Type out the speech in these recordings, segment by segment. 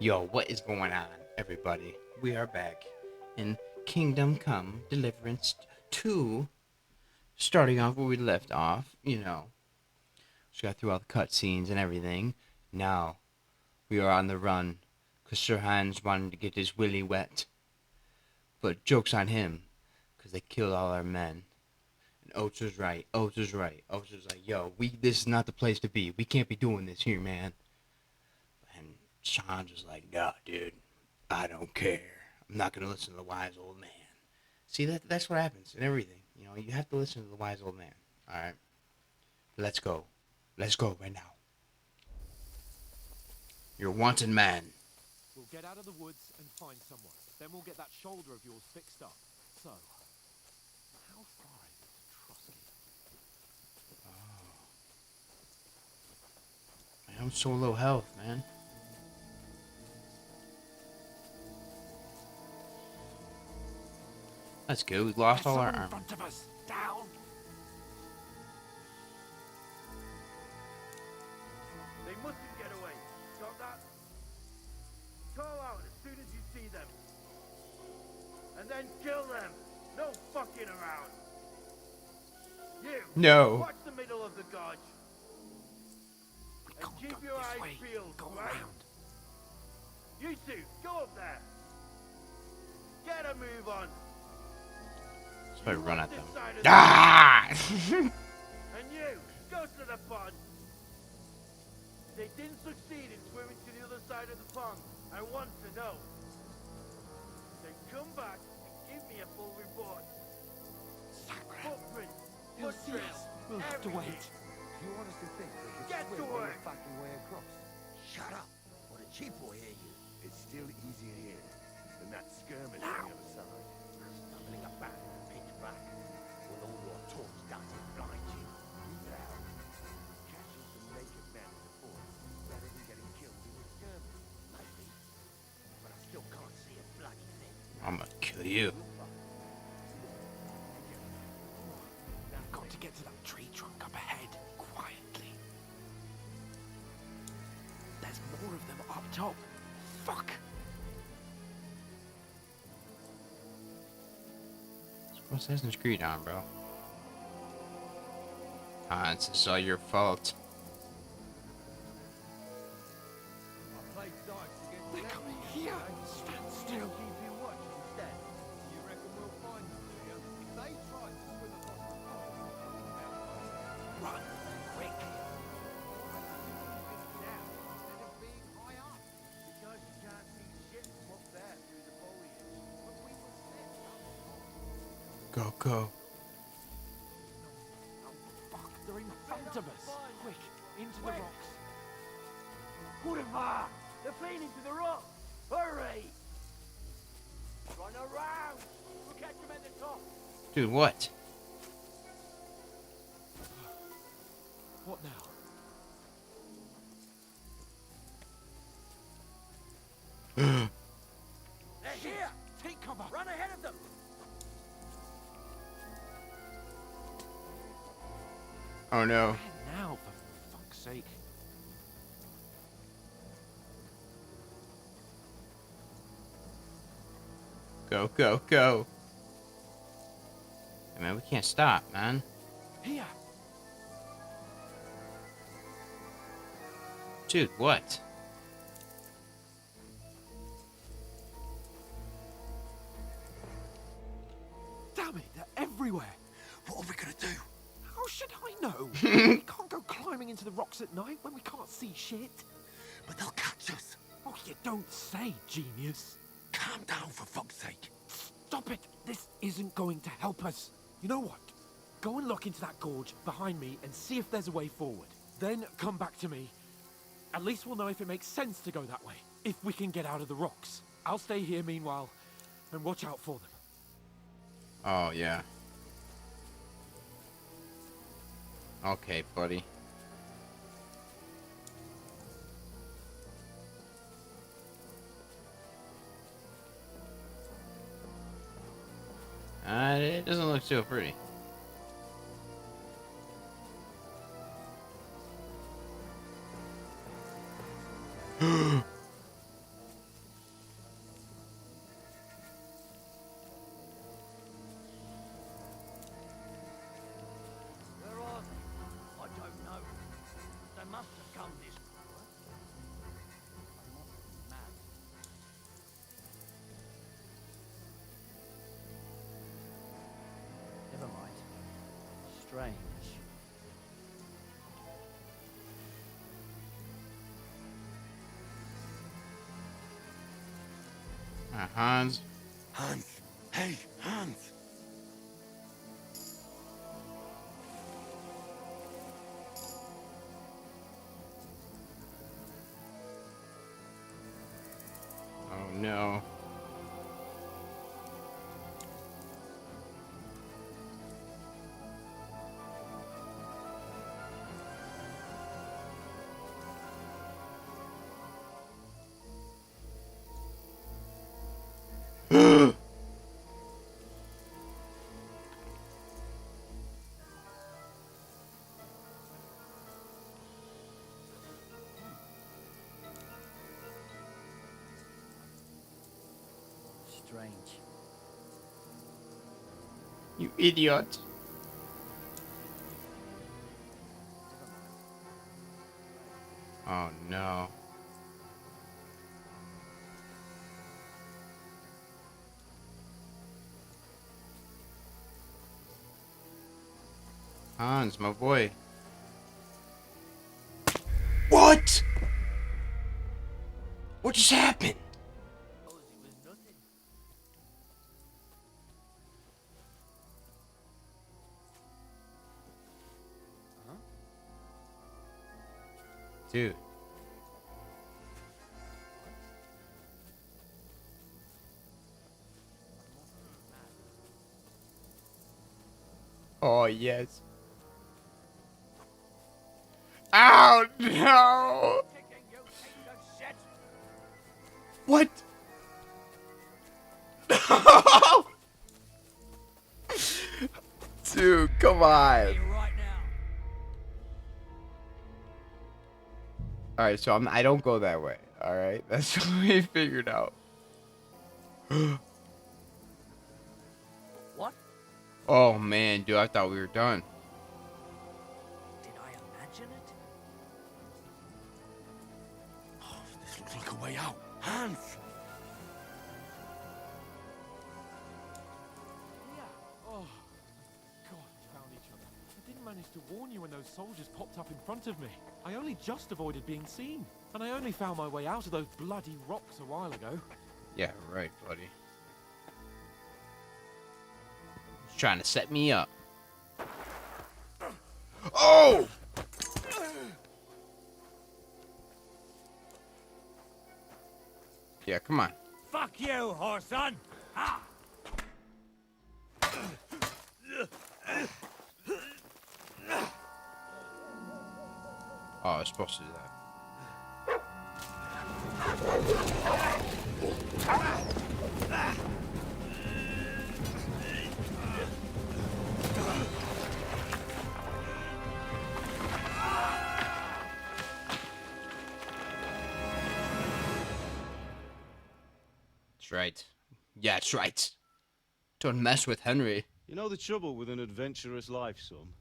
Yo, what is going on, everybody? We are back in Kingdom Come Deliverance 2. Starting off where we left off, just got through all the cutscenes and everything. Now, we are on the run, because Sir Hans wanted to get his willy wet. But joke's on him, because they killed all our men. And Oates was right. Oates was like, yo, this is not the place to be. We can't be doing this here, man. And Sean was like, nah, dude, I don't care. I'm not going to listen to the wise old man. See, that's what happens in everything. You have to listen to the wise old man. All right? Let's go. Let's go right now. You're a wanted man. We'll get out of the woods and find someone. Then we'll get that shoulder of yours fixed up. So, how far is it to Trotsky? Man, I'm so low health, man. That's good. We lost all our armor. In front of us. Down. They mustn't get away. Got that? Call out as soon as you see them. And then kill them. No fucking around. You. No. Watch the middle of the gorge. We And can't keep go your this eyes way. peeled, Go right? around. You two, go up there. Get a move on. So I run at them. This side of Ah! And you, go to the pond. They didn't succeed in swimming to the other side of the pond. I want to know. Then come back and give me a full report. Footprints, He'll foot see trails, us. We'll have to everything. wait. You honestly think they could Get to swim all work. the fucking way across? Shut up, or the chief will hear you. It's still easier here than that skirmish Now. on the other side. Stumbling about in the pitch black, with all your torch darting blind you. Now, catching some naked men in the forest is better than getting killed in a skirmish. Maybe, but I still can't see a bloody thing. I'm gonna kill you. Got to get to that tree trunk up ahead, quietly. There's more of them up top. Fuck. What's Assassin's Creed on, bro? Hans, it's all your fault. I played dice against They're coming here. Stand still. keep you watch instead. You reckon we'll find them, do you? If they try to swim across the pond, Run, quick. down instead of being high up. Because you can't see shit from up there through the foliage. But we will sit. Go, go. Fuck, they're in front of us. Quick, into the Quick. rocks. Kurva! They're fleeing into the rock! Hurry! Run around! We'll catch them at the top! Dude, what? What now? They're here! Take cover. Run ahead of them! Oh no. Where now, for fuck's sake? Go, go, go. Hey, man, we can't stop, man. Here. Dude, what? Damn it, they're everywhere. What are we gonna do? How should I know? We can't go climbing into the rocks at night when we can't see shit. But they'll catch us. Oh, you don't say, genius. Calm down, for fuck's sake. Stop it. This isn't going to help us. You know what? Go and look into that gorge behind me and see if there's a way forward. Then come back to me. At least we'll know if it makes sense to go that way. If we can get out of the rocks. I'll stay here meanwhile and watch out for them. Oh, yeah. Okay, buddy. It doesn't look so pretty. Strange. Hans. Hans! Hey, Hans! Oh no. Strange. You idiot. Oh no. Hans, my boy. What? What just happened? Suppose it was nothing. Dude. Oh, yes. Oh, no. What? Dude, come on. Right now. All right, so I don't go that way. All right, that's what we figured out. What? Oh man, dude, I thought we were done. Did I imagine it? Oh, this looks like a way out. Hans! Yeah. Oh, God, we found each other. I didn't manage to warn you when those soldiers popped up in front of me. I only just avoided being seen. And I only found my way out of those bloody rocks a while ago. Yeah, right, buddy. He's trying to set me up. Oh! Yeah, come on. Fuck you, whoreson! Ah! Oh, I was supposed to do that. That's right. Yeah, that's right. Don't mess with Henry. You know the trouble with an adventurous life, son?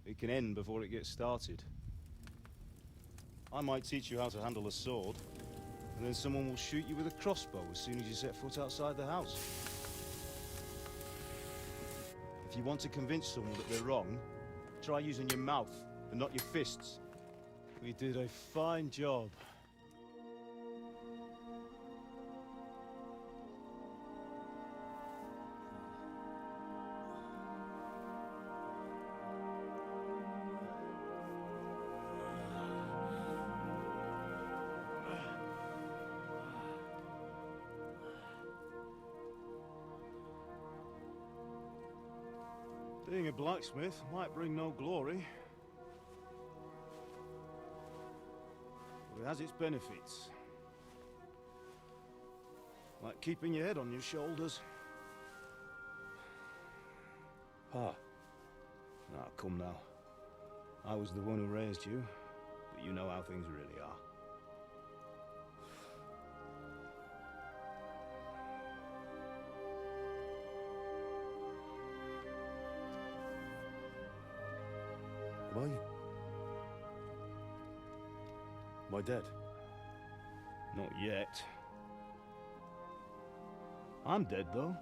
It can end before it gets started. I might teach you how to handle a sword, and then someone will shoot you with a crossbow as soon as you set foot outside the house. If you want to convince someone that they're wrong, try using your mouth and not your fists. We did a fine job. Being a blacksmith might bring no glory, but it has its benefits. Like keeping your head on your shoulders. Ah. Now, come now. I was the one who raised you, but you know how things really are. Am I dead? Not yet. I'm dead, though.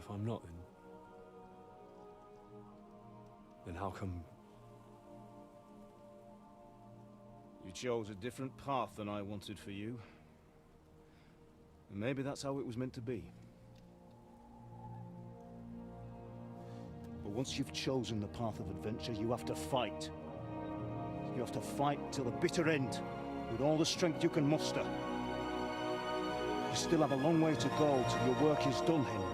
if I'm not, then how come... You chose a different path than I wanted for you. And maybe that's how it was meant to be. But once you've chosen the path of adventure, you have to fight. You have to fight till the bitter end, with all the strength you can muster. You still have a long way to go till your work is done, Henry.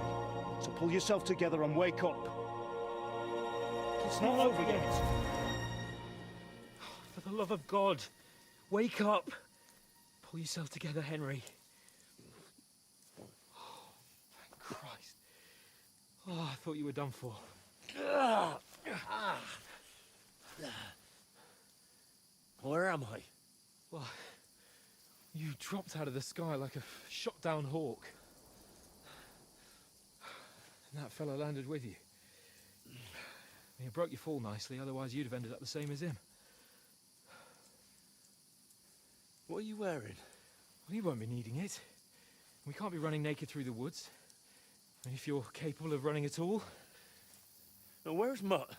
So pull yourself together and wake up. It's not over yet. For the love of God, wake up. Pull yourself together, Henry. Oh, thank Christ. Oh, I thought you were done for. Where am I? Well, you dropped out of the sky like a shot-down hawk. And that fella landed with you. You broke your fall nicely, otherwise you'd have ended up the same as him. What are you wearing? Well, you won't be needing it. We can't be running naked through the woods. And if you're capable of running at all... Now, where's Mutt?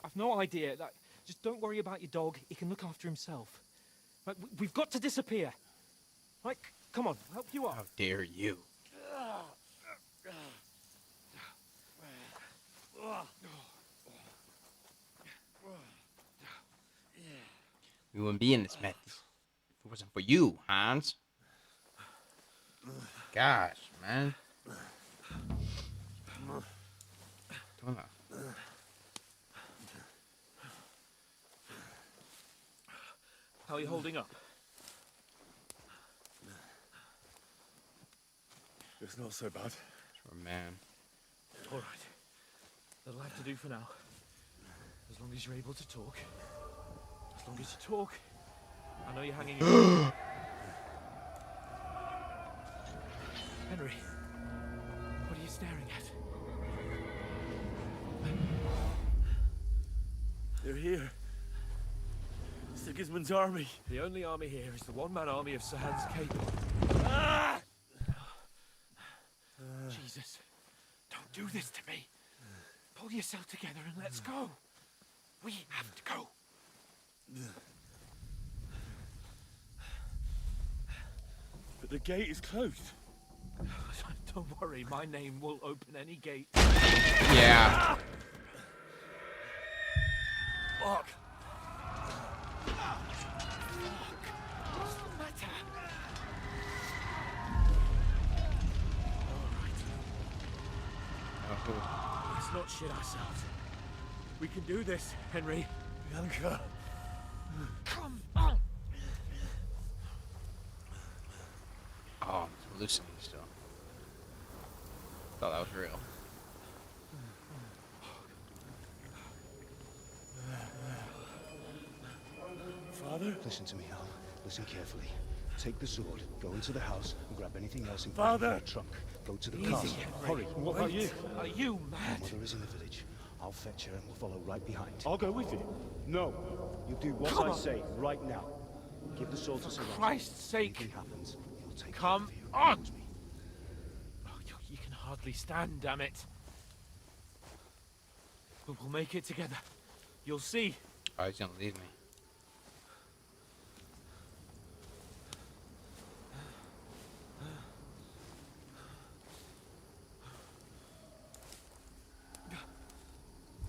I've no idea. Just don't worry about your dog. He can look after himself. Right, we've got to disappear. Right, come on, I'll help you up. How dare you? We wouldn't be in this mess if it wasn't for you, Hans. Gosh, man. Come on. How are you holding up? It's not so bad. Sure, man. All right. That'll have to do for now. As long as you're able to talk. As long as you talk. I know you're hanging in. Henry, what are you staring at? They're here. Sigismund's army. The only army here is the one-man army of Sir Hans Cable. Jesus, don't do this to me. Pull yourself together and let's go. We have to go. But the gate is closed. Don't worry, my name will open any gate. Yeah. Fuck. What's the matter? Oh, Let's not shit ourselves. We can do this, Henry. Bianca. Come on. oh, I'm hallucinating still. Thought that was real. Father? Listen to me, Hal. Listen carefully. Take the sword, go into the house, and grab anything else in Father! the trunk. Go to the Easy, castle. Henry. Hurry. What about you? Are you My mad? mother is in the village. I'll fetch her and we'll follow right behind. I'll go with you. No. You do what Come I on. say right now. Give the sword to Sir Roger. Christ's sake. Anything happens, he'll take Come care of you. on. Promise me. Oh, you can hardly stand, damn it. But we'll make it together. You'll see. Oh, he's gonna leave me.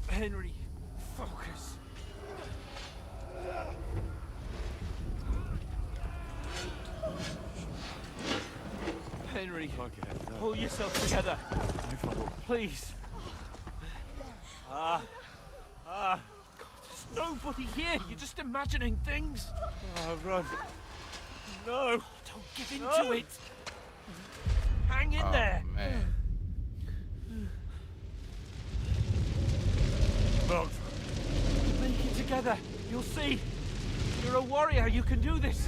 Henry, focus. Henry, pull yourself together. Please. God, there's nobody here. You're just imagining things. Run. No. Don't give in to it. Hang in there. Oh, man. Make it together. You'll see. You're a warrior. You can do this.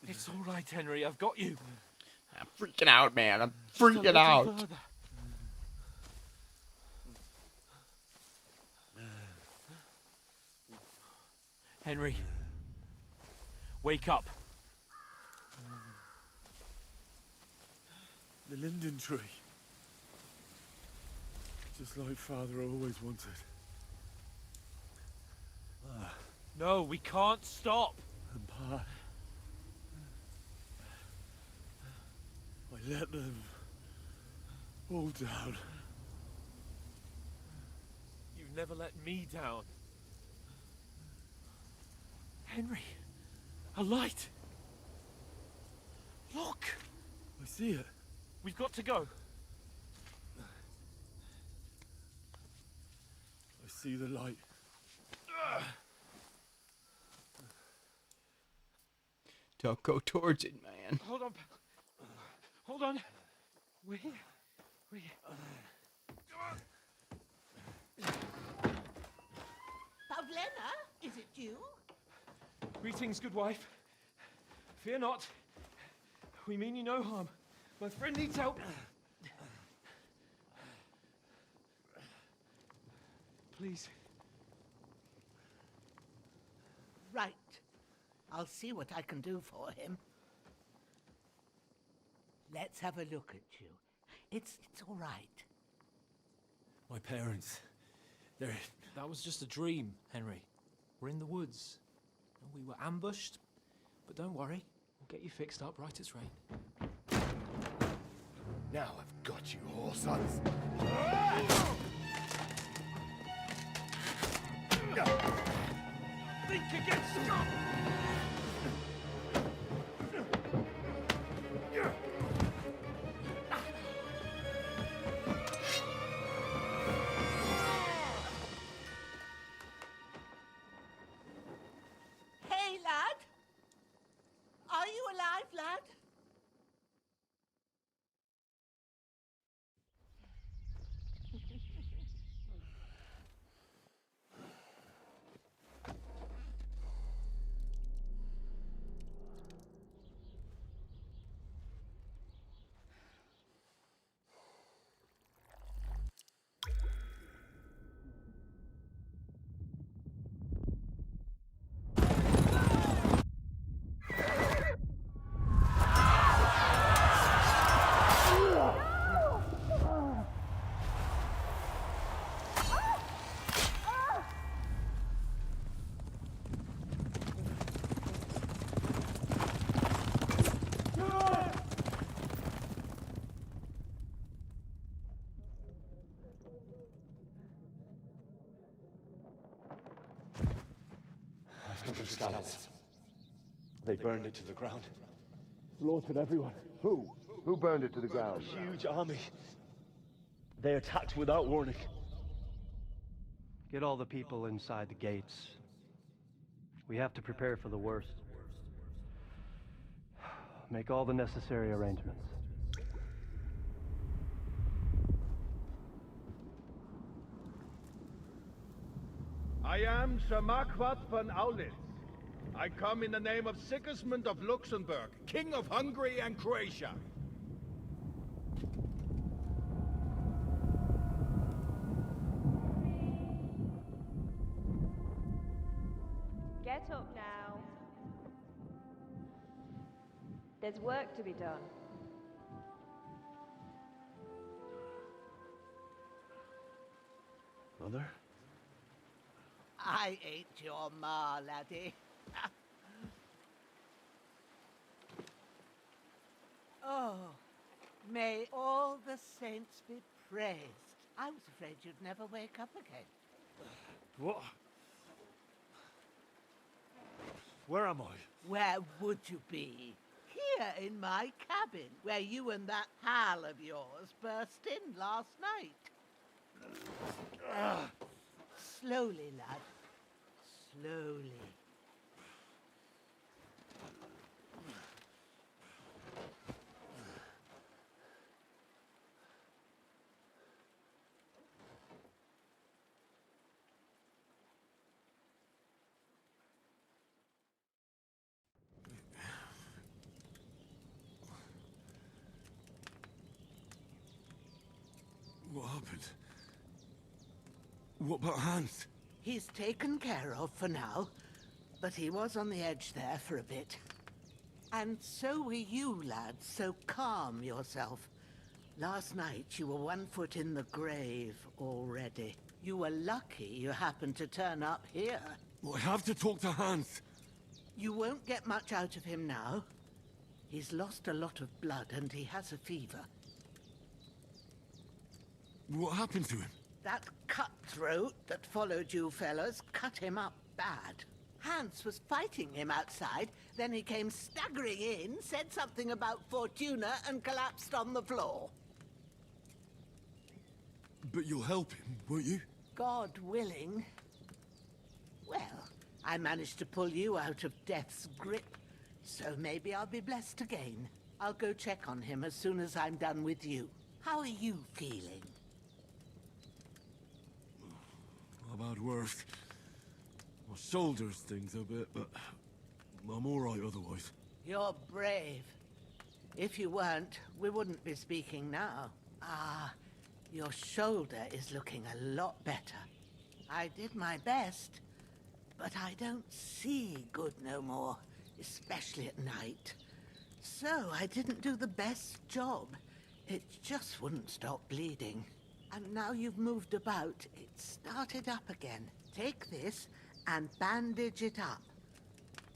It's all right, Henry. I've got you. I'm freaking out, man. I'm Just a freaking little out. further. Henry, wake up. The linden tree. Just like Father always wanted. No, we can't stop. And Pa... I let them all down. You've never let me down. Henry, a light. Look, I see it. we've got to go. I see the light. Don't go towards it, man. Hold on. Hold on. We're here. We're here. Bozhena, is it you? Greetings, good wife. Fear not. We mean you no harm. My friend needs help. Please. Right. I'll see what I can do for him. Let's have a look at you. It's all right. My parents. They're... That was just a dream, Henry. We're in the woods. We were ambushed, but don't worry. We'll get you fixed up right as rain. Now I've got you, whore sons. Think again, Scott! Hey, lad! Are you alive, lad? Scouts. They burned it to the ground. Slaughtered everyone. Who? Who burned it to the ground? Huge army. They attacked without warning. Get all the people inside the gates. We have to prepare for the worst. Make all the necessary arrangements. I am Sir Marquardt von Aulitz. I come in the name of Sigismund of Luxembourg, King of Hungary and Croatia. Get up now. There's work to be done. Mother? I ain't your ma, laddie. Oh, may all the saints be praised. I was afraid you'd never wake up again. What? Where am I? Where would you be? Here in my cabin, where you and that pal of yours burst in last night. Slowly, lad. Slowly. What happened? What about Hans? He's taken care of for now, but he was on the edge there for a bit. And so were you, lad, so calm yourself. Last night you were 1 foot in the grave already. You were lucky you happened to turn up here. I have to talk to Hans. You won't get much out of him now. He's lost a lot of blood and he has a fever. What happened to him? That cutthroat that followed you fellas cut him up bad. Hans was fighting him outside, then he came staggering in, said something about Fortuna, and collapsed on the floor. But you'll help him, won't you? God willing. Well, I managed to pull you out of death's grip, so maybe I'll be blessed again. I'll go check on him as soon as I'm done with you. How are you feeling? About worse. My shoulders stings a bit, but I'm all right otherwise. You're brave. If you weren't, we wouldn't be speaking now. Ah, your shoulder is looking a lot better. I did my best, but I don't see good no more, especially at night. So I didn't do the best job. It just wouldn't stop bleeding. And now you've moved about, it started up again. Take this and bandage it up.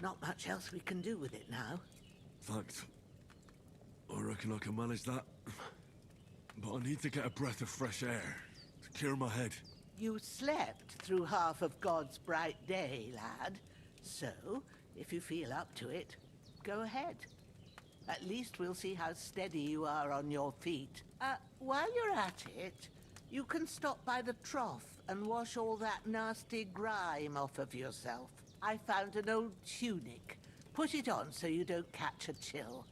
Not much else we can do with it now. Thanks. I reckon I can manage that. But I need to get a breath of fresh air to clear my head. You slept through half of God's bright day, lad. So, if you feel up to it, go ahead. At least we'll see how steady you are on your feet. While you're at it, you can stop by the trough and wash all that nasty grime off of yourself. I found an old tunic. Put it on so you don't catch a chill.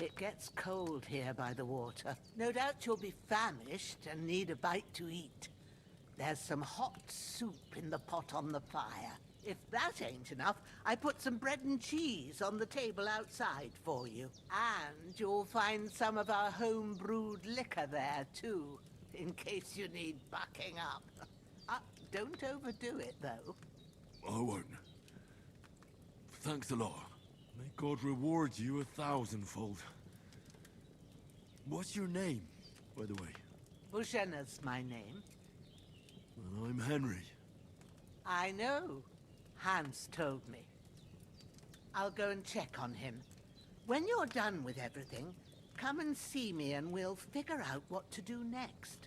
It gets cold here by the water. No doubt you'll be famished and need a bite to eat. There's some hot soup in the pot on the fire. If that ain't enough, I put some bread and cheese on the table outside for you. And you'll find some of our home-brewed liquor there, too, in case you need bucking up. Don't overdo it, though. I won't. Thanks a lot. May God reward you 1,000-fold. What's your name, by the way? Bozhena's my name. And I'm Henry. I know. Hans told me. I'll go and check on him. When you're done with everything, come and see me and we'll figure out what to do next.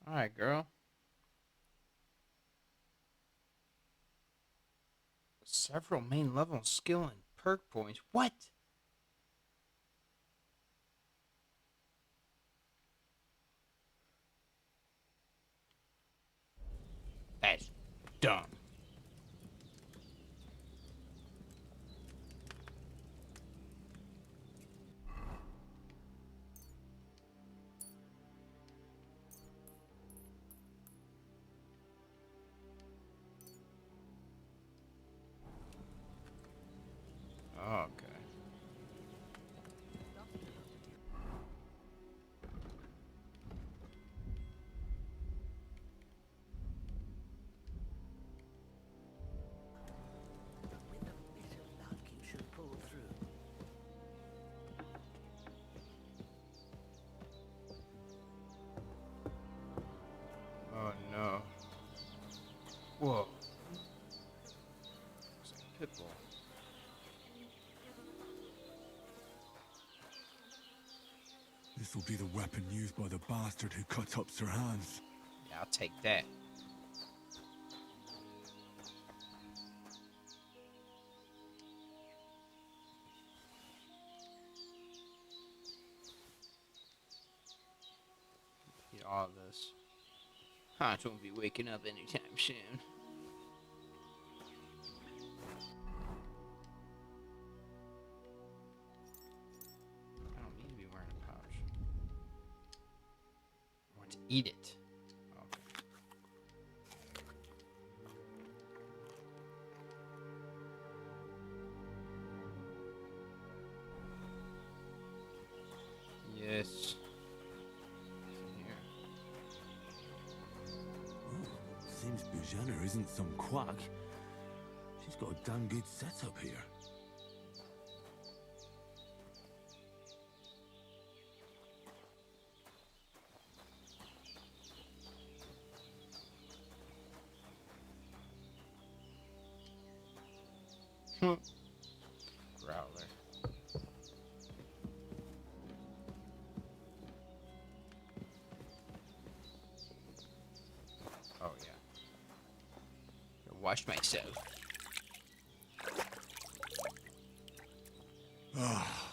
Alright, girl. Several main level skill and perk points. What? That's dumb. Okay. With a bit of luck, you should pull through. Oh no. Whoa. It's a pitbull. This will be the weapon used by the bastard who cut up Sir Hans. Yeah, I'll take that. Get all this. Hans won't be waking up anytime soon. I don't need to be wearing a pouch. I want to eat it. Okay. Yes. Here. Seems Bozhena isn't some quack. She's got a damn good setup here. Growler. Oh yeah. Wash myself. Ah,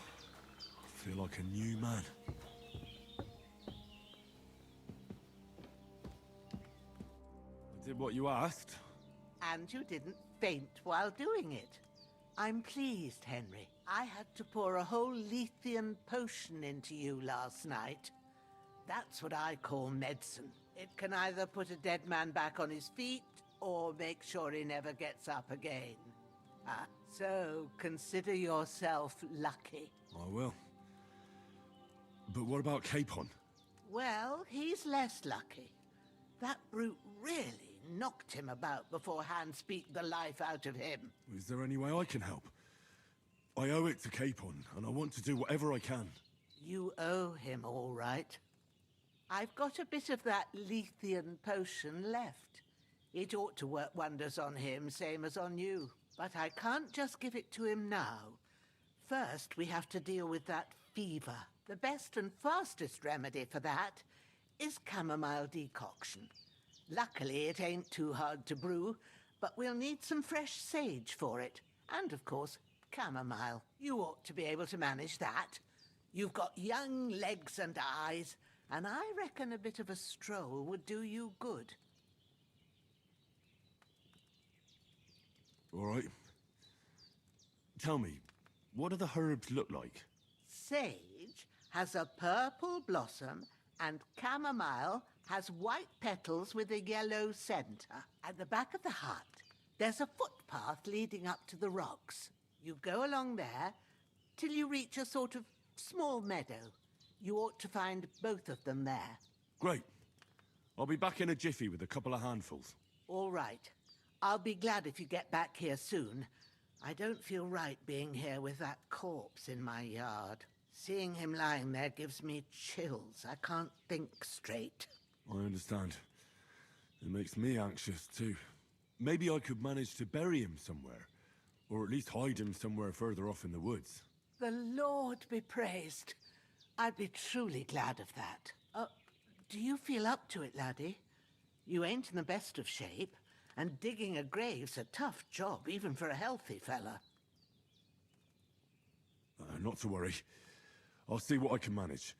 I feel like a new man. I did what you asked. And you didn't faint while doing it. I'm pleased, Henry. I had to pour a whole Lethean potion into you last night. That's what I call medicine. It can either put a dead man back on his feet, or make sure he never gets up again. So consider yourself lucky. I will. But what about Capon? Well, he's less lucky. That brute really knocked him about before hands beat the life out of him. Is there any way I can help? I owe it to Capon, and I want to do whatever I can. You owe him, all right. I've got a bit of that Lethean potion left. It ought to work wonders on him, same as on you. But I can't just give it to him now. First, we have to deal with that fever. The best and fastest remedy for that is chamomile decoction. Luckily, it ain't too hard to brew, but we'll need some fresh sage for it. And, of course, chamomile. You ought to be able to manage that. You've got young legs and eyes, and I reckon a bit of a stroll would do you good. All right. Tell me, what do the herbs look like? Sage has a purple blossom, and chamomile has white petals with a yellow center. At the back of the hut, there's a footpath leading up to the rocks. You go along there till you reach a sort of small meadow. You ought to find both of them there. Great. I'll be back in a jiffy with a couple of handfuls. All right. I'll be glad if you get back here soon. I don't feel right being here with that corpse in my yard. Seeing him lying there gives me chills. I can't think straight. I understand. It makes me anxious, too. Maybe I could manage to bury him somewhere. Or at least hide him somewhere further off in the woods. The Lord be praised. I'd be truly glad of that. Do you feel up to it, laddie? You ain't in the best of shape, and digging a grave's a tough job, even for a healthy fella. Not to worry. I'll see what I can manage.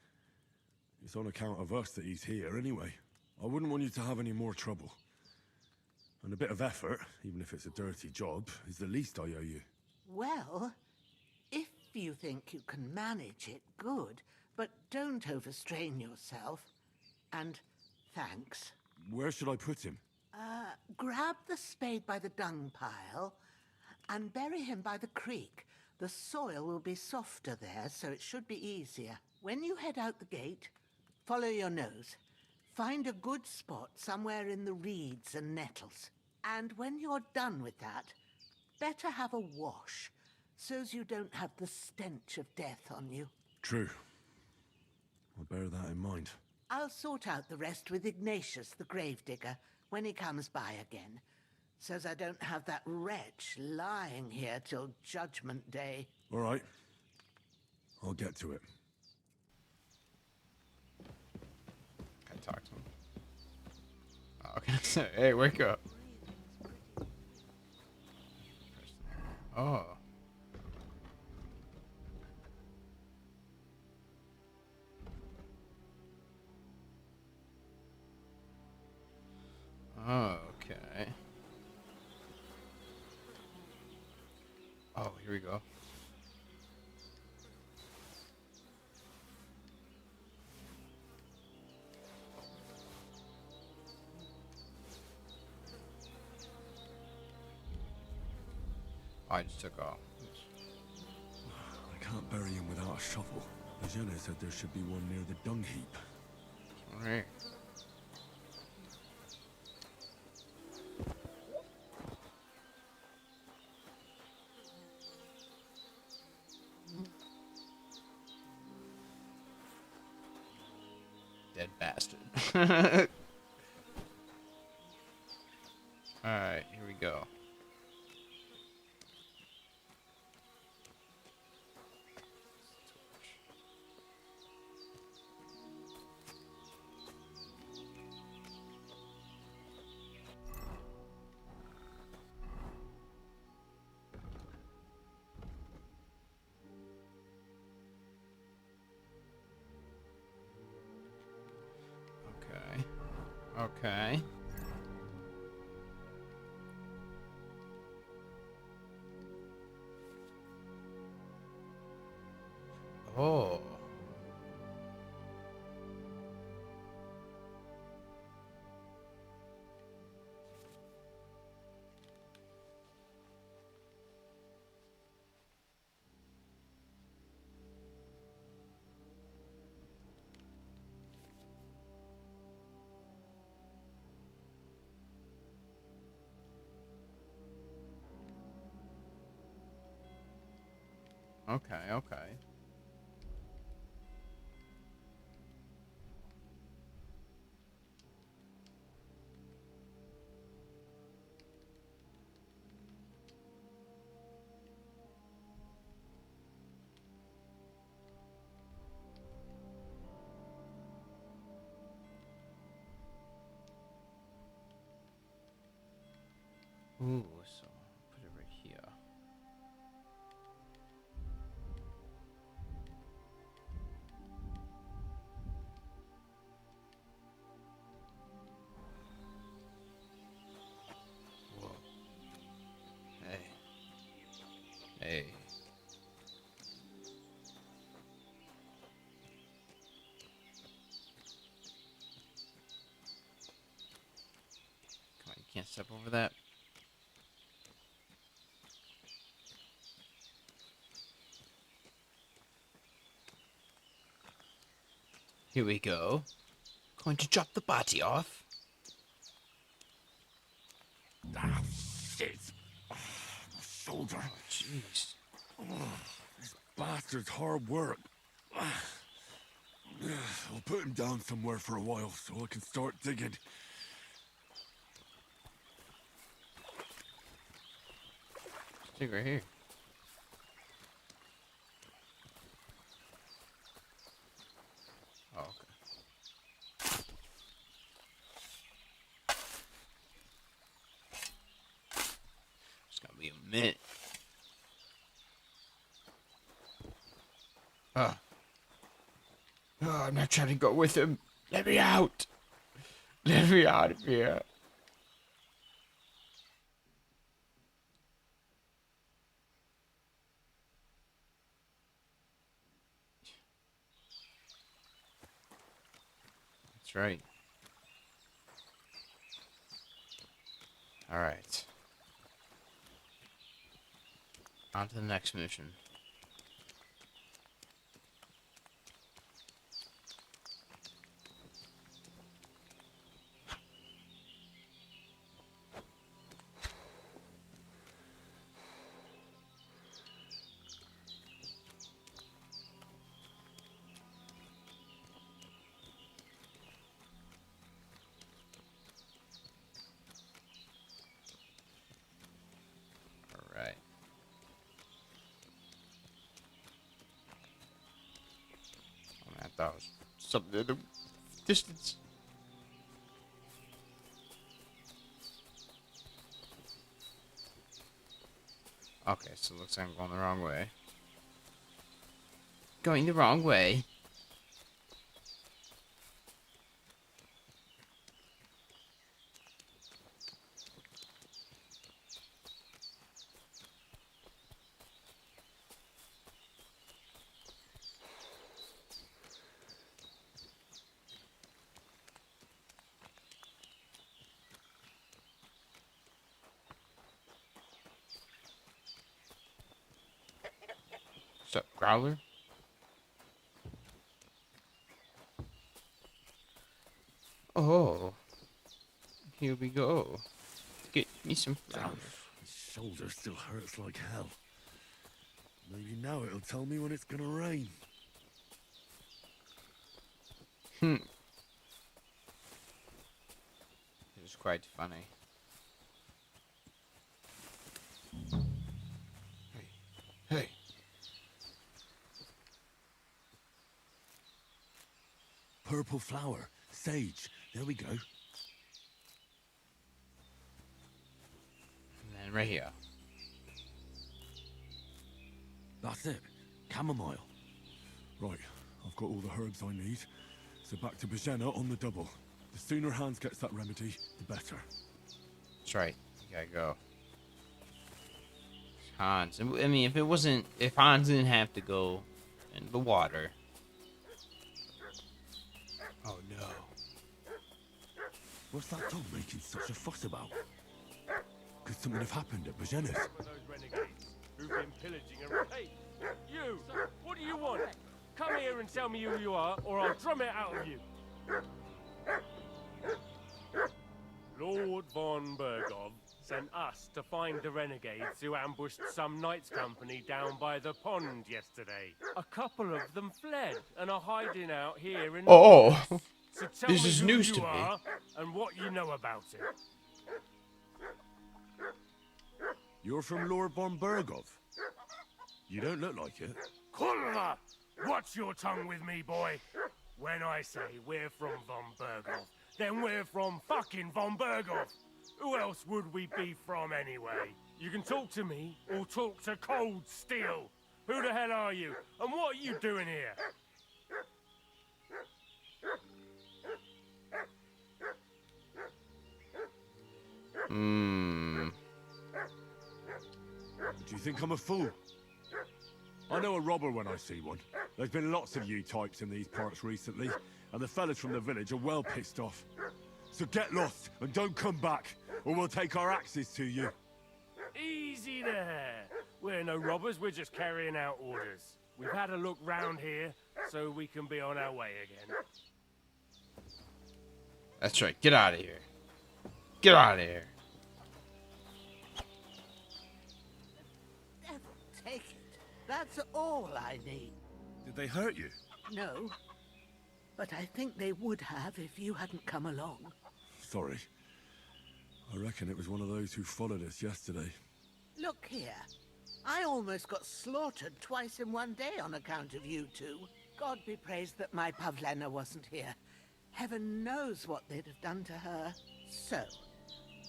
It's on account of us that he's here, anyway. I wouldn't want you to have any more trouble. And a bit of effort, even if it's a dirty job, is the least I owe you. Well, if you think you can manage it, good. But don't overstrain yourself. And thanks. Where should I put him? Grab the spade by the dung pile and bury him by the creek. The soil will be softer there, so it should be easier. When you head out the gate, follow your nose. Find a good spot somewhere in the reeds and nettles. And when you're done with that, better have a wash, so's you don't have the stench of death on you. True. I'll bear that in mind. I'll sort out the rest with Ignatius, the gravedigger, when he comes by again, so's I don't have that wretch lying here till Judgment Day. All right. I'll get to it. Can I talk to him? Oh, okay. Hey, wake up. Oh. Okay. Oh, here we go. I just took off. I can't bury him without a shovel. Bozhena said there should be one near the dung heap. Alright. Dead bastard. Alright, here we go. Okay. Oh. Okay, okay. Ooh, so put it right here. Whoa. Hey. Hey. Come on, you can't step over that. Here we go. Going to drop the body off. Ah, shit. Oh, my shoulder. Oh, jeez. Oh, this bastard's hard work. I'll put him down somewhere for a while so I can start digging. Dig right here. Oh, okay. It's gonna be a minute. Oh, I'm not trying to go with him. Let me out. Let me out of here. That's right. All right. On to the next mission. All right. Oh, man, I thought it was something in the distance. Okay, so it looks like I'm going the wrong way. Going the wrong way. What's up, Growler? Oh, here we go. Get me some flowers. My shoulder still hurts like hell. Maybe now it'll tell me when it's gonna rain. It was quite funny. Hey. Purple flower. Sage. There we go. And then right here. That's it. Chamomile. Right. I've got all the herbs I need. So back to Bozhena on the double. The sooner Hans gets that remedy, the better. That's right. You gotta go. Hans. I mean, if Hans didn't have to go in the water. Oh no. What's that dog making such a fuss about? Could something have happened at Bozhena's? Some of those renegades who've been pillaging and... Hey, you! What do you want? Come here and tell me who you are, or I'll drum it out of you. Lord von Bergov sent us to find the renegades who ambushed some knights' company down by the pond yesterday. A couple of them fled and are hiding out here in the Oh, woods. So tell this me is who news you to me. are and what you know about it. You're from Lord von Bergov. You don't look like it. Kulva! Watch your tongue with me, boy. When I say we're from von Bergov, then we're from fucking von Bergov. Who else would we be from anyway? You can talk to me or talk to Cold Steel. Who the hell are you? And what are you doing here? Do you think I'm a fool? I know a robber when I see one. There's been lots of you types in these parts recently, and the fellas from the village are well pissed off. So get lost and don't come back, or we'll take our axes to you. Easy there. We're no robbers, we're just carrying out orders. We've had a look round here, so we can be on our way again. That's right. Get out of here. Get out of here. Devil take it. That's all I need. Did they hurt you? No. But I think they would have if you hadn't come along. Sorry. I reckon it was one of those who followed us yesterday. Look here. I almost got slaughtered twice in one day on account of you two. God be praised that my Pavlena wasn't here. Heaven knows what they'd have done to her. So,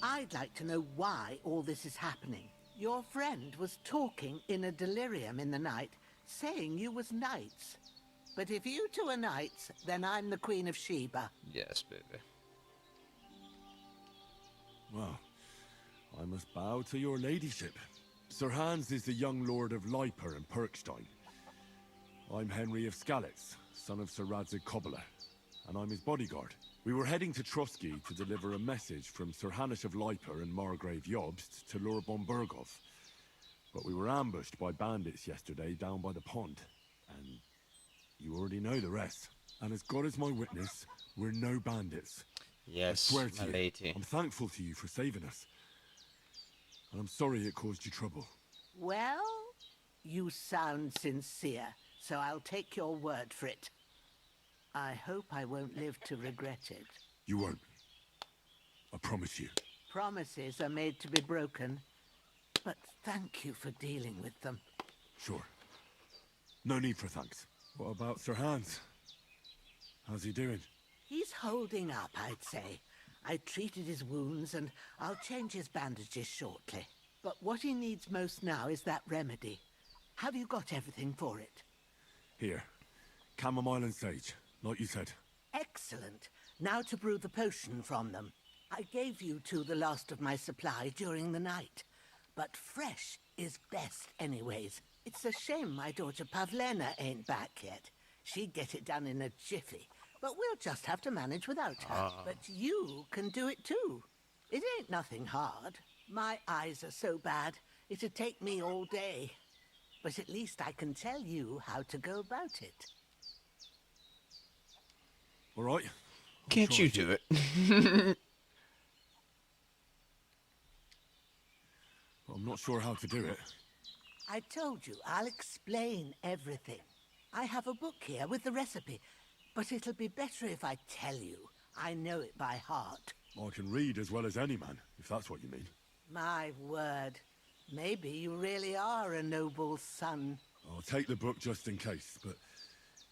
I'd like to know why all this is happening. Your friend was talking in a delirium in the night, saying you was knights. But if you two are knights, then I'm the Queen of Sheba. Yes, baby. Well, I must bow to your ladyship. Sir Hans is the young lord of Leiper and Perkstein. I'm Henry of Skalitz, son of Sir Radzig Kobyla, and I'm his bodyguard. We were heading to Trotsky to deliver a message from Sir Hanush of Leiper and Margrave Jobst to Lord von Bergov. But we were ambushed by bandits yesterday down by the pond, and you already know the rest. And as God is my witness, we're no bandits. Yes, I swear to my you, lady. I'm thankful to you for saving us. And I'm sorry it caused you trouble. Well, you sound sincere, so I'll take your word for it. I hope I won't live to regret it. You won't. I promise you. Promises are made to be broken, but thank you for dealing with them. Sure. No need for thanks. What about Sir Hans? How's he doing? He's holding up, I'd say. I treated his wounds and I'll change his bandages shortly. But what he needs most now is that remedy. Have you got everything for it? Here. Chamomile and sage, like you said. Excellent. Now to brew the potion from them. I gave you two the last of my supply during the night. But fresh is best anyways. It's a shame my daughter Pavlena ain't back yet. She'd get it done in a jiffy. But we'll just have to manage without her. But you can do it too. It ain't nothing hard. My eyes are so bad, it'd take me all day. But at least I can tell you how to go about it. All right. Can't you do it? But I'm not sure how to do it. I told you, I'll explain everything. I have a book here with the recipe, but it'll be better if I tell you. I know it by heart. I can read as well as any man, if that's what you mean. My word. Maybe you really are a noble son. I'll take the book just in case, but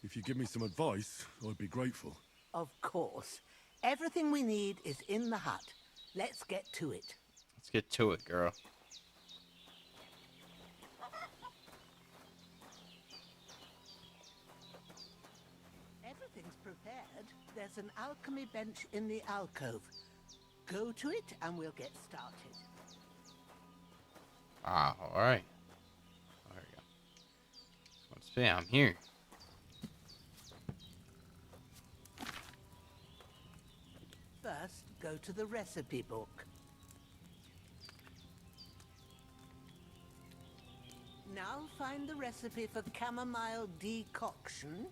if you give me some advice, I'd be grateful. Of course. Everything we need is in the hut. Let's get to it. Let's get to it, girl. Everything's prepared. There's an alchemy bench in the alcove. Go to it and we'll get started. Ah, alright. There we go. Let's see, I'm here. First, go to the recipe book. Now find the recipe for chamomile decoction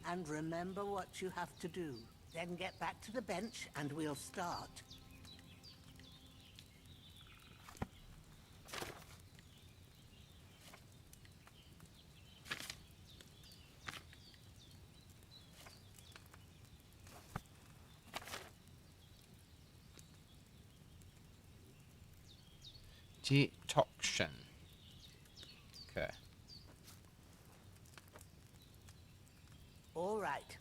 and remember what you have to do. Then get back to the bench and we'll start. Decoction. Okay. All right.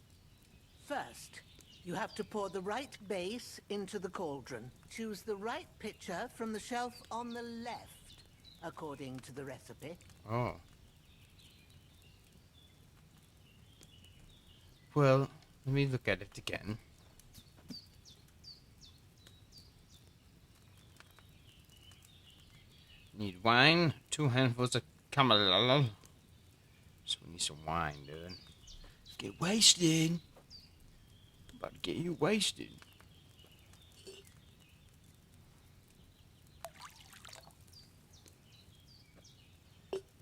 First, you have to pour the right base into the cauldron. Choose the right pitcher from the shelf on the left, according to the recipe. Oh. Well, let me look at it again. Need wine, 2 handfuls of chamomile. So we need some wine, dude. Get wasted. About to get you wasted.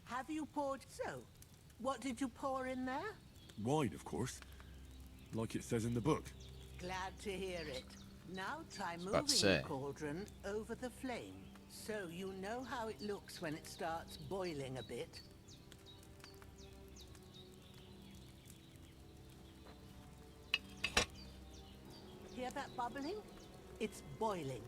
Have you poured? So, what did you pour in there? Wine, of course. Like it says in the book. Glad to hear it. Now try about moving to say. the cauldron over the flame, so you know how it looks when it starts boiling a bit. Hear that bubbling? It's boiling.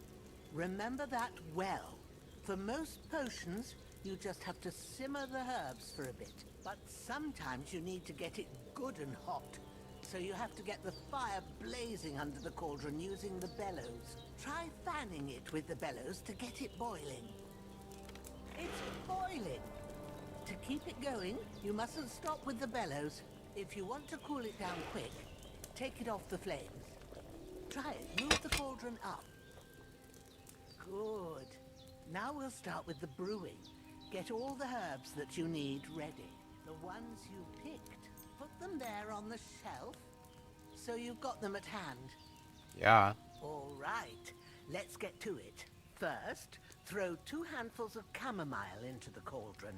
Remember that well. For most potions, you just have to simmer the herbs for a bit. But sometimes you need to get it good and hot. So you have to get the fire blazing under the cauldron using the bellows. Try fanning it with the bellows to get it boiling. It's boiling! To keep it going, you mustn't stop with the bellows. If you want to cool it down quick, take it off the flames. Try it. Move the cauldron up. Good. Now we'll start with the brewing. Get all the herbs that you need ready. The ones you picked. Put them there on the shelf, so you've got them at hand. Yeah. All right. Let's get to it. First, throw 2 handfuls of chamomile into the cauldron.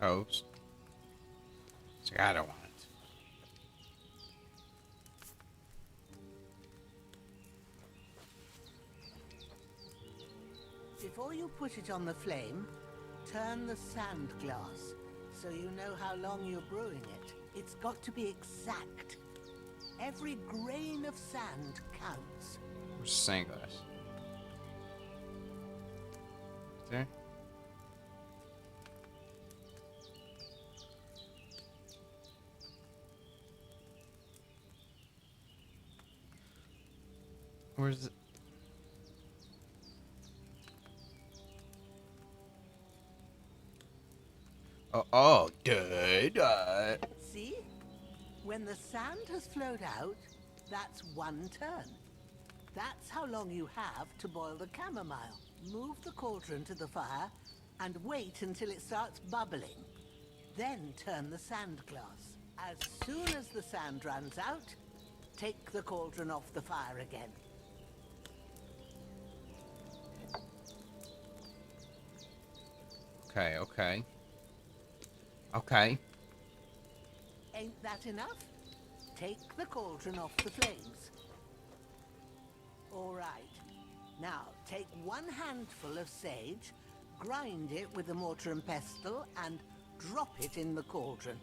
Oops. So I don't want it. Before you put it on the flame, turn the sand glass so you know how long you're brewing it. It's got to be exact. Every grain of sand counts. Where's the sand glass? There? Where's it? Oh, dude. See? When the sand has flowed out, that's 1 turn. That's how long you have to boil the chamomile. Move the cauldron to the fire and wait until it starts bubbling. Then turn the sand glass. As soon as the sand runs out, take the cauldron off the fire again. Okay, okay. Okay. Ain't that enough? Take the cauldron off the flames. All right. Now, take 1 handful of sage, grind it with a mortar and pestle, and drop it in the cauldron.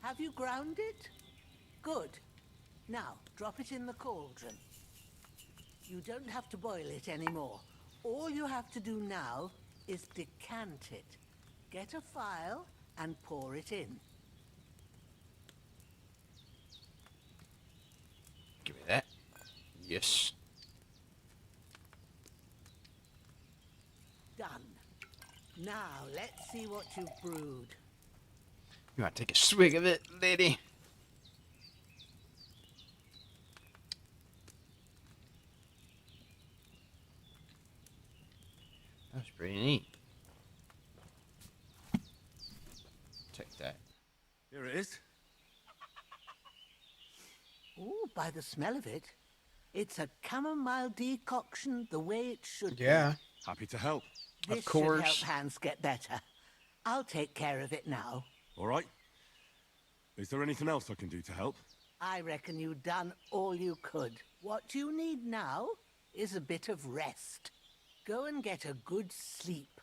Have you ground it? Good. Now, drop it in the cauldron. You don't have to boil it anymore. All you have to do now is decant it. Get a phial and pour it in. Yes. Done. Now, let's see what you've brewed. You want to take a swig of it, lady? That's pretty neat. Take that. Here it is. Ooh, by the smell of it, it's a chamomile decoction the way it should Yeah. be. Happy to help. This Of course. should help Hans get better. I'll take care of it now. All right. Is there anything else I can do to help? I reckon you've done all you could. What you need now is a bit of rest. Go and get a good sleep.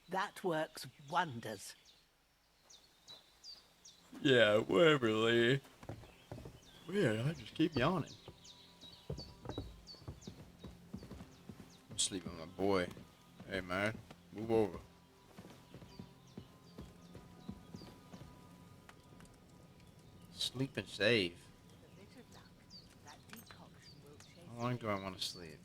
That works wonders. Yeah, whatever, lady. Weird, I just keep yawning. I'm sleeping with my boy. Hey, man, move over. Sleep and save. How long do I want to sleep?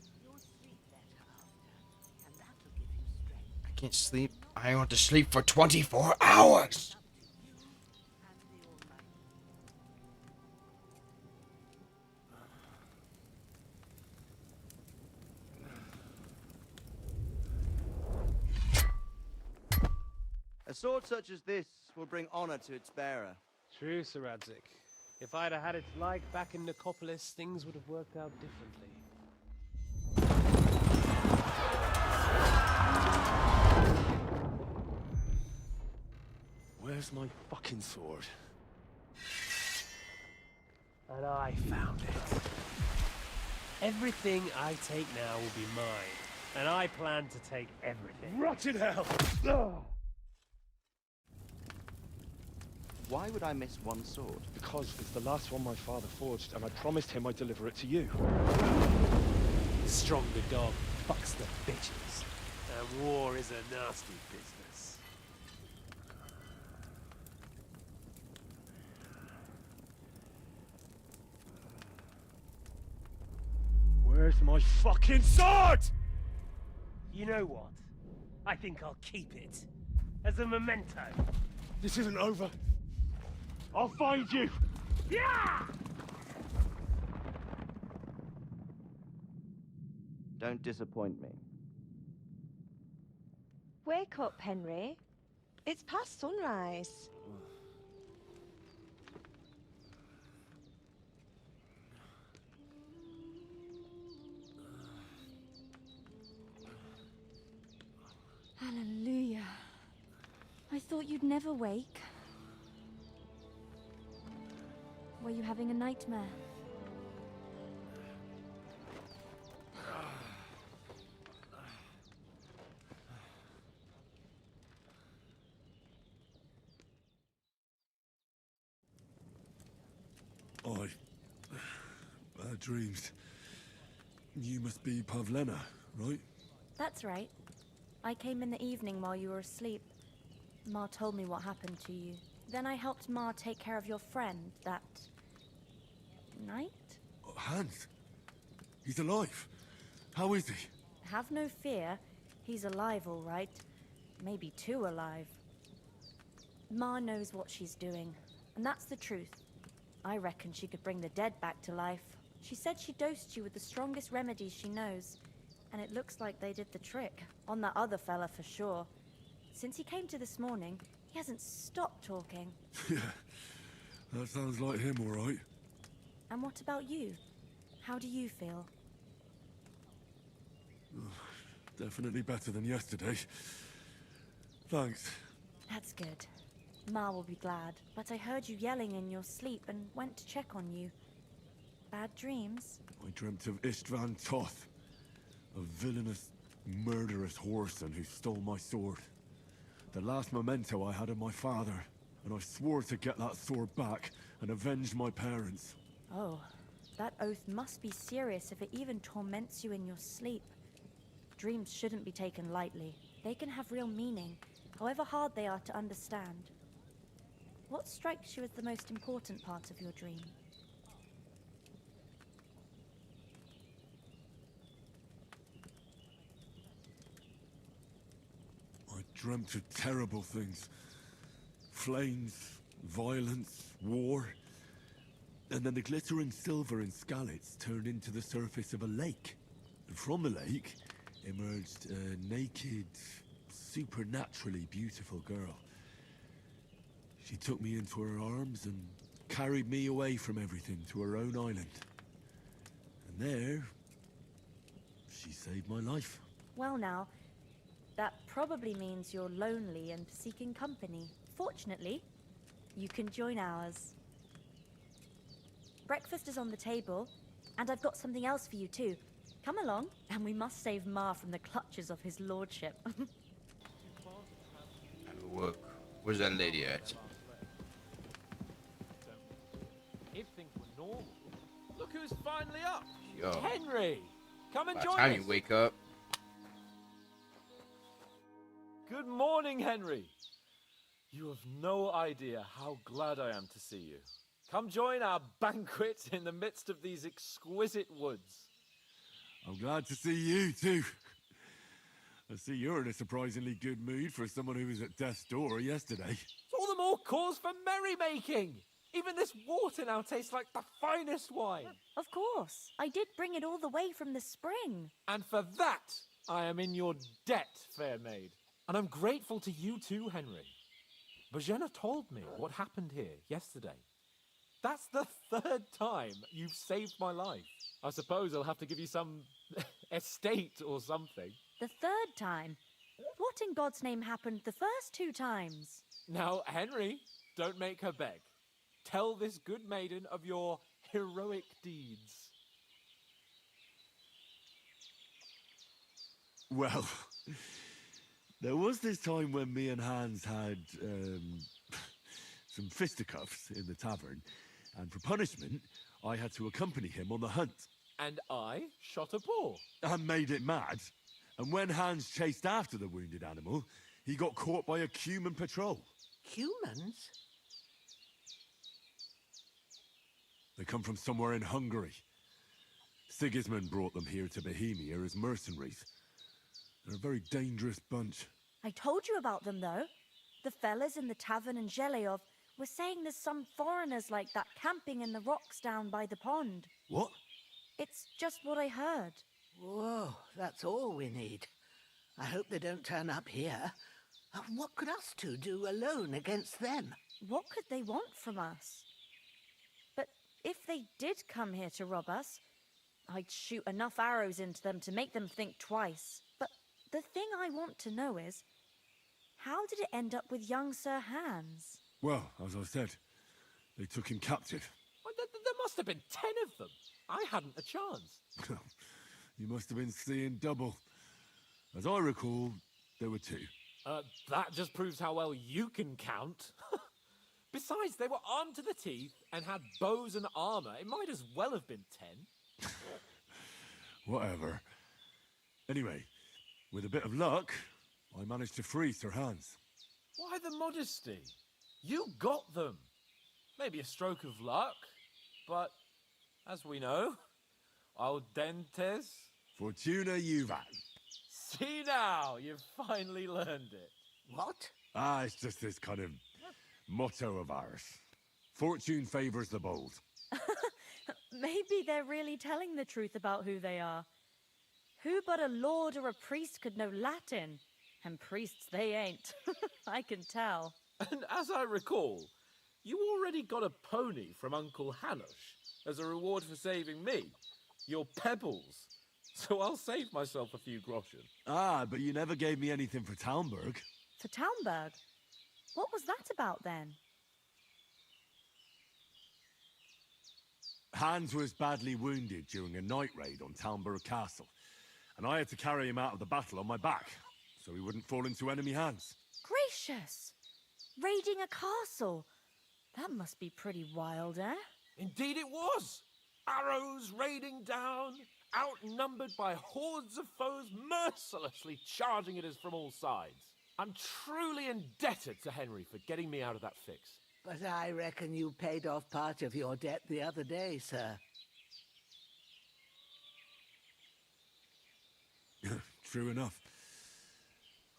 I can't sleep. I want to sleep for 24 hours! A sword such as this will bring honor to its bearer. True, Sir Radzik. If I'd have had its like back in Nicopolis, things would have worked out differently. Where's my fucking sword? And I found it. Everything I take now will be mine, and I plan to take everything. Rotted hell! Why would I miss one sword? Because it's the last one my father forged, and I promised him I'd deliver it to you. The stronger dog fucks the bitches, and war is a nasty business. Where's my fucking sword? You know what? I think I'll keep it. As a memento. This isn't over. I'll find you! Yeah! Don't disappoint me. Wake up, Henry. It's past sunrise. Hallelujah. I thought you'd never wake. Were you having a nightmare? Bad dreams. You must be Pavlena, right? That's right. I came in the evening while you were asleep. Ma told me what happened to you. Then I helped Ma take care of your friend that night? Hans? He's alive. How is he? Have no fear. He's alive, all right. Maybe too alive. Ma knows what she's doing, and that's the truth. I reckon she could bring the dead back to life. She said she dosed you with the strongest remedies she knows, and it looks like they did the trick. On that other fella for sure. Since he came to this morning, he hasn't stopped talking. Yeah, that sounds like him, all right. And what about you? How do you feel? Definitely better than yesterday. Thanks. That's good. Ma will be glad, but I heard you yelling in your sleep and went to check on you. Bad dreams? I dreamt of Istvan Toth, a villainous, murderous whoreson who stole my sword. The last memento I had of my father, and I swore to get that sword back and avenge my parents. Oh, that oath must be serious if it even torments you in your sleep. Dreams shouldn't be taken lightly. They can have real meaning, however hard they are to understand. What strikes you as the most important part of your dream? dreamt of terrible things. Flames, violence, war. And then the glittering silver and scallops turned into the surface of a lake. And from the lake emerged a naked, supernaturally beautiful girl. She took me into her arms and carried me away from everything to her own island. And there, she saved my life. Well now, that probably means you're lonely and seeking company. Fortunately, you can join ours. Breakfast is on the table, and I've got something else for you too. Come along, and we must save Ma from the clutches of his lordship. Where's that lady at? If things were normal, look who's finally up. Yo. Henry, come and By the join time us. you wake up. Good morning, Henry. You have no idea how glad I am to see you. Come join our banquet in the midst of these exquisite woods. I'm glad to see you, too. I see you're in a surprisingly good mood for someone who was at death's door yesterday. It's all the more cause for merrymaking. Even this water now tastes like the finest wine. Of course. I did bring it all the way from the spring. And for that, I am in your debt, fair maid. And I'm grateful to you too, Henry. Bozhena told me what happened here yesterday. That's the third time you've saved my life. I suppose I'll have to give you some estate or something. The third time? What in God's name happened the first 2 times? Now, Henry, don't make her beg. Tell this good maiden of your heroic deeds. Well, there was this time when me and Hans had, some fisticuffs in the tavern, and for punishment, I had to accompany him on the hunt. And I shot a boar. And made it mad. And when Hans chased after the wounded animal, he got caught by a human patrol. Humans? They come from somewhere in Hungary. Sigismund brought them here to Bohemia as mercenaries. They're a very dangerous bunch. I told you about them, though. The fellas in the tavern in Zheleov were saying there's some foreigners like that camping in the rocks down by the pond. What? It's just what I heard. Whoa, that's all we need. I hope they don't turn up here. What could us two do alone against them? What could they want from us? But if they did come here to rob us, I'd shoot enough arrows into them to make them think twice. But the thing I want to know is, how did it end up with young Sir Hans? Well, as I said, they took him captive. Well, there must have been 10 of them. I hadn't a chance. You must have been seeing double. As I recall, there were 2. That just proves how well you can count. Besides, they were armed to the teeth and had bows and armor. It might as well have been 10. Whatever. Anyway, with a bit of luck, I managed to free Sir Hans. Why the modesty? You got them. Maybe a stroke of luck, but as we know, al dentes. Fortuna juvat. See now, you've finally learned it. What? It's just this kind of motto of ours. Fortune favors the bold. Maybe they're really telling the truth about who they are. Who but a lord or a priest could know Latin? And priests they ain't. I can tell. And as I recall, you already got a pony from Uncle Hanush as a reward for saving me. Your pebbles. So I'll save myself a few groschen. But you never gave me anything for Talmberg. For Talmberg? What was that about then? Hans was badly wounded during a night raid on Talmberg Castle, and I had to carry him out of the battle on my back, so he wouldn't fall into enemy hands. Gracious! Raiding a castle? That must be pretty wild, eh? Indeed it was! Arrows raining down, outnumbered by hordes of foes mercilessly charging at us from all sides. I'm truly indebted to Henry for getting me out of that fix. But I reckon you paid off part of your debt the other day, sir. True enough.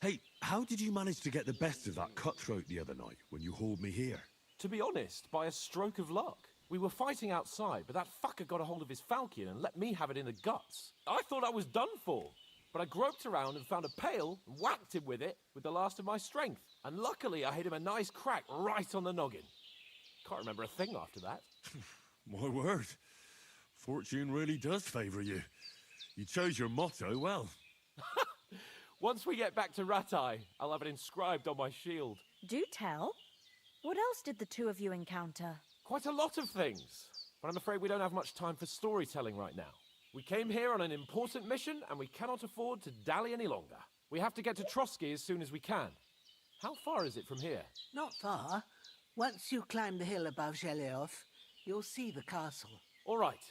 Hey, how did you manage to get the best of that cutthroat the other night when you hauled me here? To be honest, by a stroke of luck. We were fighting outside, but that fucker got a hold of his falchion and let me have it in the guts. I thought I was done for, but I groped around and found a pail and whacked him with it with the last of my strength. And luckily, I hit him a nice crack right on the noggin. Can't remember a thing after that. My word. Fortune really does favour you. You chose your motto well. Once we get back to Ratai, I'll have it inscribed on my shield. Do tell. What else did the two of you encounter? Quite a lot of things, but I'm afraid we don't have much time for storytelling right now. We came here on an important mission, and we cannot afford to dally any longer. We have to get to Trotsky as soon as we can. How far is it from here? Not far. Once you climb the hill above Zheleov, you'll see the castle. All right.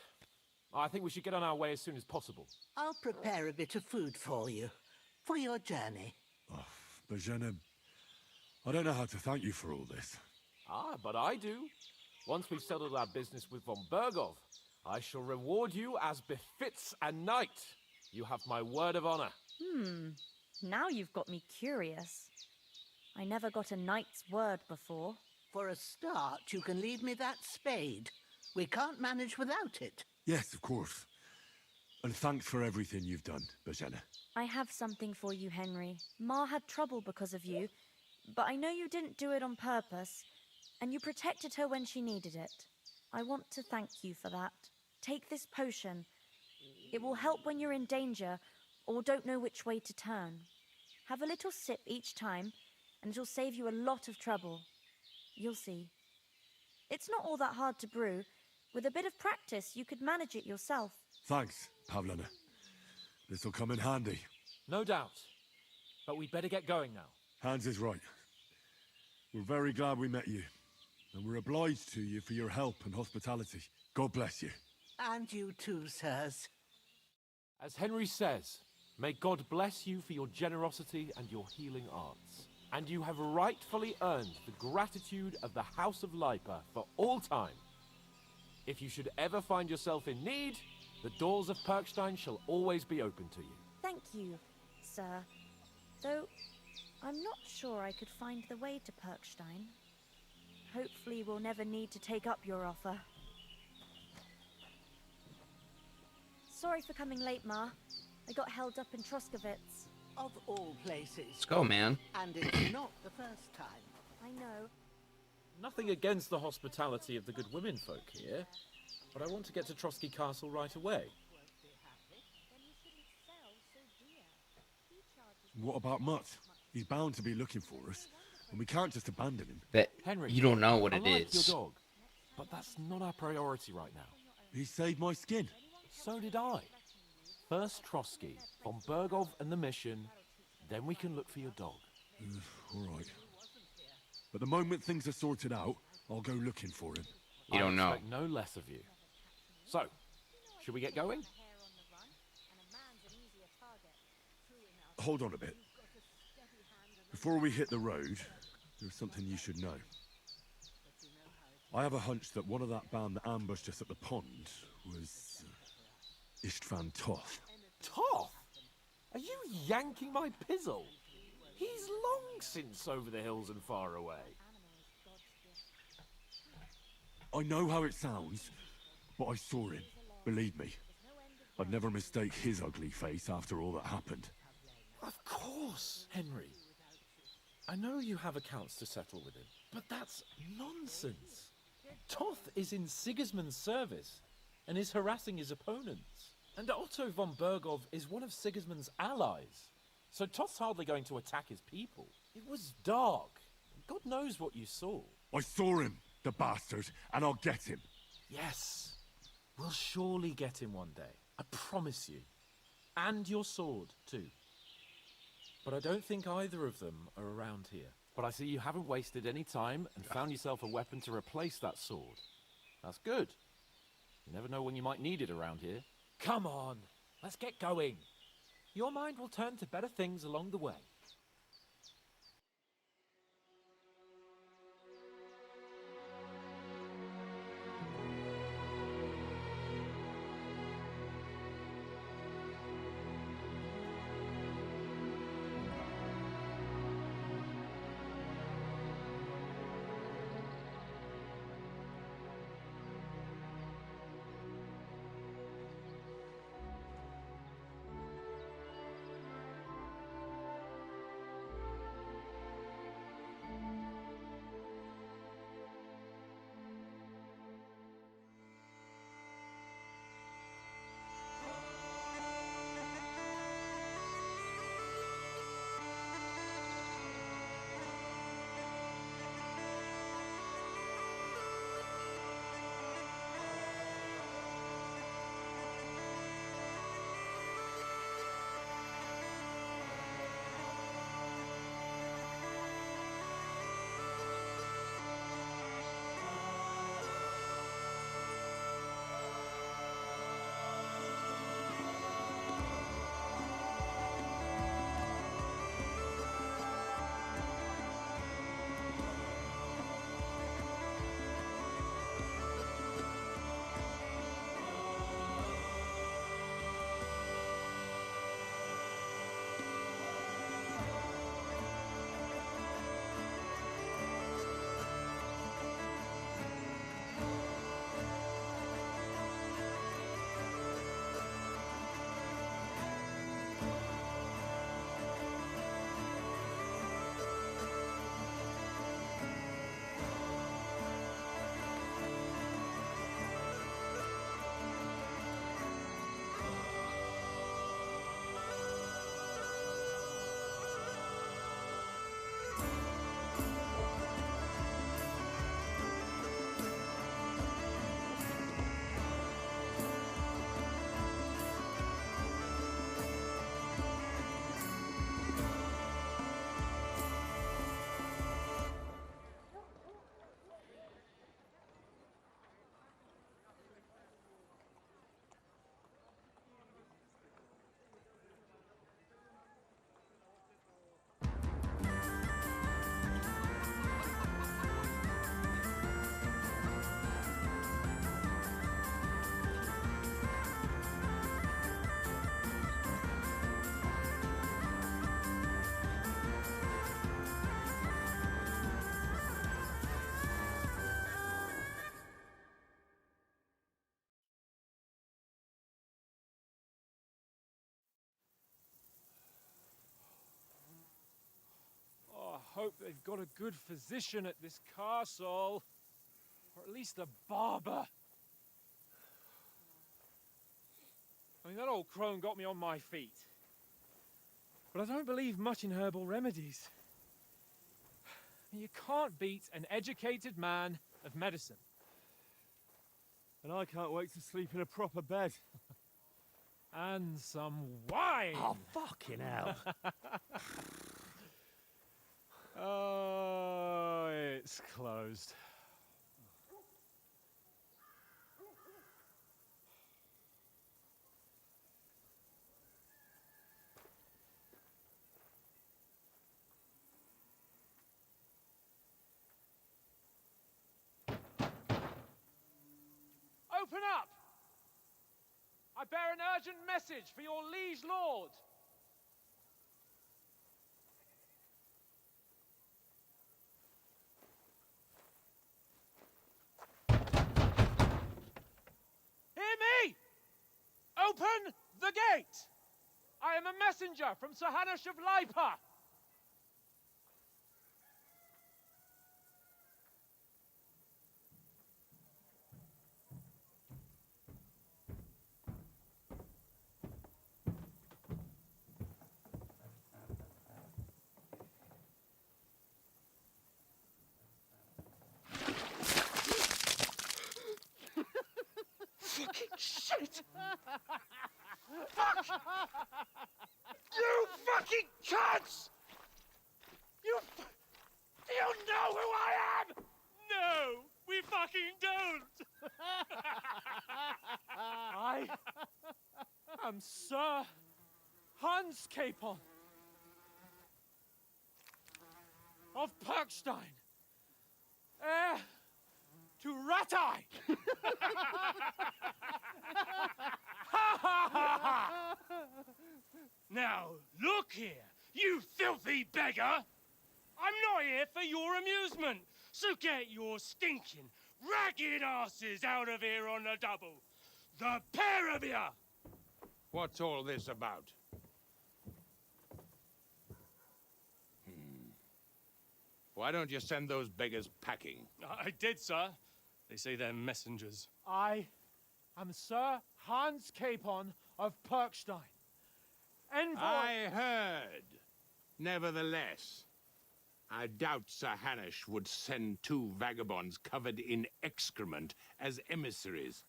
I think we should get on our way as soon as possible. I'll prepare a bit of food for you, for your journey. Oh, Bozhena, I don't know how to thank you for all this. Ah, but I do. Once we've settled our business with von Bergov, I shall reward you as befits a knight. You have my word of honor. Now you've got me curious. I never got a knight's word before. For a start, you can leave me that spade. We can't manage without it. Yes, of course. And thanks for everything you've done, Bozhena. I have something for you, Henry. Ma had trouble because of you, but I know you didn't do it on purpose, and you protected her when she needed it. I want to thank you for that. Take this potion. It will help when you're in danger or don't know which way to turn. Have a little sip each time, and it'll save you a lot of trouble. You'll see. It's not all that hard to brew. With a bit of practice, you could manage it yourself. Thanks, Pavlina. This'll come in handy. No doubt. But we'd better get going now. Hans is right. We're very glad we met you. And we're obliged to you for your help and hospitality. God bless you. And you too, sirs. As Henry says, may God bless you for your generosity and your healing arts. And you have rightfully earned the gratitude of the House of Lipa for all time. If you should ever find yourself in need, the doors of Perkstein shall always be open to you. Thank you, sir. Though, I'm not sure I could find the way to Perkstein. Hopefully we'll never need to take up your offer. Sorry for coming late, Ma. I got held up in Troskowitz. Of all places. Let's go, man. And it's not the first time. I know. Nothing against the hospitality of the good women folk here, but I want to get to Trotsky Castle right away. What about Mutt? He's bound to be looking for us, and we can't just abandon him. But Henry, you don't know what I it like is. your dog, but that's not our priority right now. He saved my skin. So did I. First Trotsky, von Bergov and the mission, then we can look for your dog. All right. But the moment things are sorted out, I'll go looking for him. You don't know. I expect no less of you. So, should we get going? Hold on a bit. Before we hit the road, there's something you should know. I have a hunch that one of that band that ambushed us at the pond was Istvan Toth. Toth? Are you yanking my pizzle? He's long since over the hills and far away. I know how it sounds, but I saw him. Believe me. I'd never mistake his ugly face after all that happened. Of course, Henry. I know you have accounts to settle with him, but that's nonsense. Toth is in Sigismund's service and is harassing his opponents. And Otto von Bergov is one of Sigismund's allies. So Toth's hardly going to attack his people. It was dark. God knows what you saw. I saw him, the bastard, and I'll get him. Yes. We'll surely get him one day. I promise you. And your sword, too. But I don't think either of them are around here. But I see you haven't wasted any time and found yourself a weapon to replace that sword. That's good. You never know when you might need it around here. Come on, let's get going. Your mind will turn to better things along the way. hope they've got a good physician at this castle. Or at least a barber. I mean, that old crone got me on my feet. But I don't believe much in herbal remedies. You can't beat an educated man of medicine. And I can't wait to sleep in a proper bed. And some wine! Oh, fucking hell. Oh, it's closed. Open up! I bear an urgent message for your liege lord. Hear me! Open the gate! I am a messenger from Sir Hanush of Lipa. Fucking shit! Fuck! You fucking cunts! Do you know who I am? No, we fucking don't! I am Sir Hans Capon of Perkstein, heir to Ratai! Now, look here, you filthy beggar! I'm not here for your amusement, so get your stinking, ragged asses out of here on the double! The pair of you! What's all this about? Why don't you send those beggars packing? I did, sir. They say they're messengers. I am Sir Hans Capon of Perkstein. Envoy... I heard. Nevertheless, I doubt Sir Hanush would send two vagabonds covered in excrement as emissaries.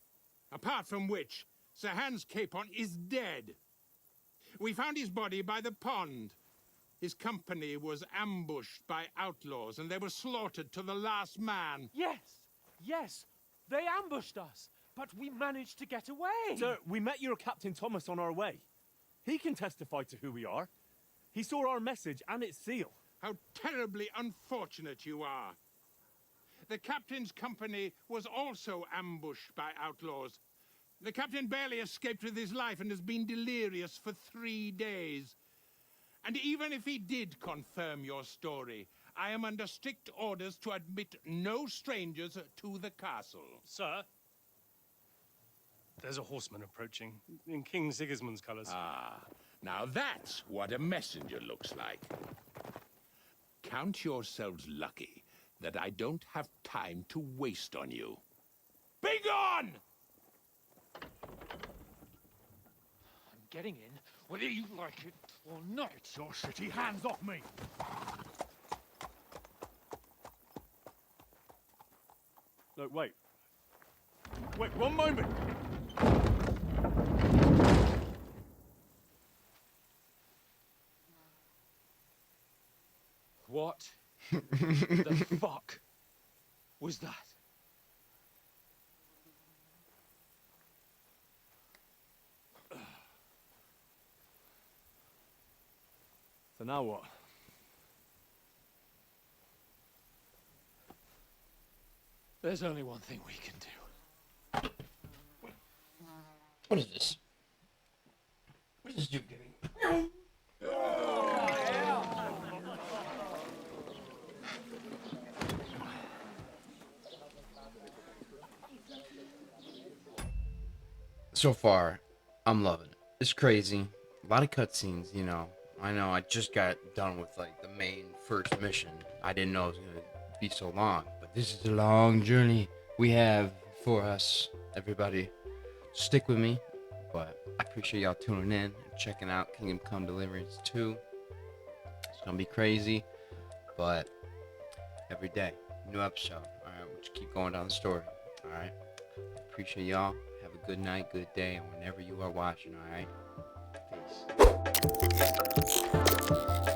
Apart from which, Sir Hans Capon is dead. We found his body by the pond. His company was ambushed by outlaws, and they were slaughtered to the last man. Yes, they ambushed us, but we managed to get away. Sir, we met your Captain Thomas on our way. He can testify to who we are. He saw our message and its seal. How terribly unfortunate you are. The captain's company was also ambushed by outlaws. The captain barely escaped with his life and has been delirious for 3 days. And even if he did confirm your story, I am under strict orders to admit no strangers to the castle. Sir, there's a horseman approaching, in King Sigismund's colours. Ah, now that's what a messenger looks like. Count yourselves lucky that I don't have time to waste on you. Be gone! I'm getting in, whether you like it or not. Your shitty hands off me! Look, wait. Wait, one moment! What the fuck was that? So now what? There's only one thing we can do. What is this? What is this dude giving? So far, I'm loving it. It's crazy. A lot of cutscenes, you know. I know I just got done with like the main first mission, I didn't know it was gonna be so long, but this is a long journey we have for us, everybody. Stick with me, but I appreciate y'all tuning in and checking out Kingdom Come Deliverance 2. It's gonna be crazy, but every day, new episode. Alright, we'll just keep going down the story. Alright, appreciate y'all. Have a good night, good day, and whenever you are watching. Alright, peace.